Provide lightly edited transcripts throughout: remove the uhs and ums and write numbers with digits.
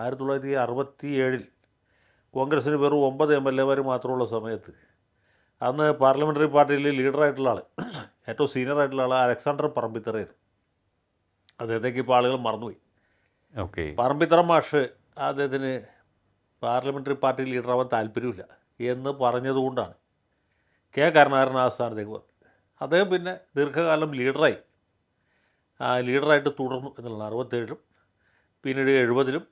1967 കോൺഗ്രസ്സിന് വെറും 9 MLA മാത്രമുള്ള സമയത്ത് അന്ന് പാർലമെൻ്ററി പാർട്ടിയിൽ ലീഡറായിട്ടുള്ള ആൾ, ഏറ്റവും സീനിയറായിട്ടുള്ള ആൾ അലക്സാണ്ടർ പറമ്പിത്തറയായിരുന്നു. അദ്ദേഹത്തേക്ക് ഇപ്പോൾ ആളുകൾ മറന്നുപോയി. ഓക്കെ. പറമ്പിത്തറ മാഷ് അദ്ദേഹത്തിന് പാർലമെൻ്ററി പാർട്ടി ലീഡറാവാൻ താല്പര്യമില്ല എന്ന് പറഞ്ഞതുകൊണ്ടാണ് കെ കരുണാകരൻ ആ സ്ഥാനത്തേക്ക് വന്നത്. അദ്ദേഹം പിന്നെ ദീർഘകാലം ലീഡറായിട്ട് തുടർന്നു എന്നുള്ളത്. 67-ലും പിന്നീട് 70-ലും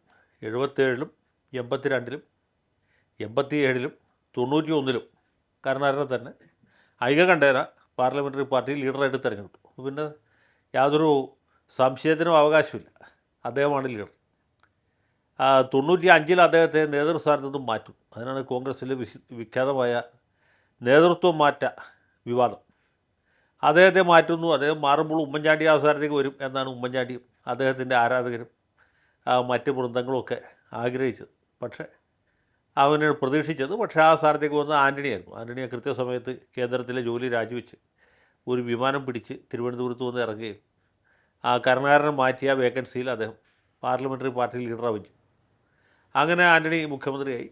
77-ലും 82-ലും 87-ലും 91-ലും കരുണാകരനെ തന്നെ ഐകകണ്ഠേന പാർലമെൻ്ററി പാർട്ടി ലീഡറായിട്ട് തിരഞ്ഞെടുത്തു. പിന്നെ യാതൊരു സംശയത്തിനും അവകാശമില്ല, അദ്ദേഹമാണ് ലീഡർ. 95-ൽ അദ്ദേഹത്തെ നേതൃസ്ഥാനത്ത് നിന്നും മാറ്റും. അതിനാണ് കോൺഗ്രസ്സിലെ വിഖ്യാതമായ നേതൃത്വം മാറ്റ വിവാദം. അദ്ദേഹത്തെ മാറ്റുന്നു. അദ്ദേഹം മാറുമ്പോൾ ഉമ്മൻചാണ്ടി അവസാനത്തേക്ക് വരും എന്നാണ് ഉമ്മൻചാണ്ടിയും അദ്ദേഹത്തിൻ്റെ ആരാധകരും മറ്റ് വൃന്ദങ്ങളുമൊക്കെ ആഗ്രഹിച്ചത്. പക്ഷേ അവന് പ്രതീക്ഷിച്ചത് പക്ഷേ ആ സ്ഥാനത്തേക്ക് വന്ന ആൻ്റണിയായിരുന്നു. ആൻ്റണിയെ കൃത്യസമയത്ത് കേന്ദ്രത്തിലെ ജോലി രാജിവെച്ച് ഒരു വിമാനം പിടിച്ച് തിരുവനന്തപുരത്ത് വന്ന് ഇറങ്ങുകയും കരുണാകരനെ മാറ്റിയ വേക്കൻസിയിൽ അദ്ദേഹം പാർലമെൻ്ററി പാർട്ടി ലീഡറാവുകയും. അങ്ങനെ ആൻ്റണി മുഖ്യമന്ത്രിയായി.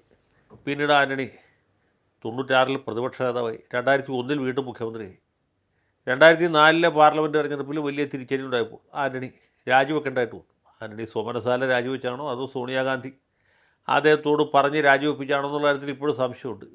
പിന്നീട് ആൻ്റണി 96-ൽ പ്രതിപക്ഷ നേതാവായി. 2001-ൽ വീണ്ടും മുഖ്യമന്ത്രിയായി. 2004-ലെ പാർലമെൻറ്റ് തെരഞ്ഞെടുപ്പിൽ വലിയ തിരിച്ചടി ഉണ്ടായപ്പോൾ ആൻ്റണി രാജിവെക്കേണ്ടതായിട്ട് വന്നു. ആൻ്റണി സ്വമനസാല രാജിവെച്ചാണോ അതോ സോണിയാഗാന്ധി അദ്ദേഹത്തോട് പറഞ്ഞ് രാജിവെപ്പിച്ചാണോ എന്നുള്ള കാര്യത്തിൽ ഇപ്പോഴും സംശയമുണ്ട്.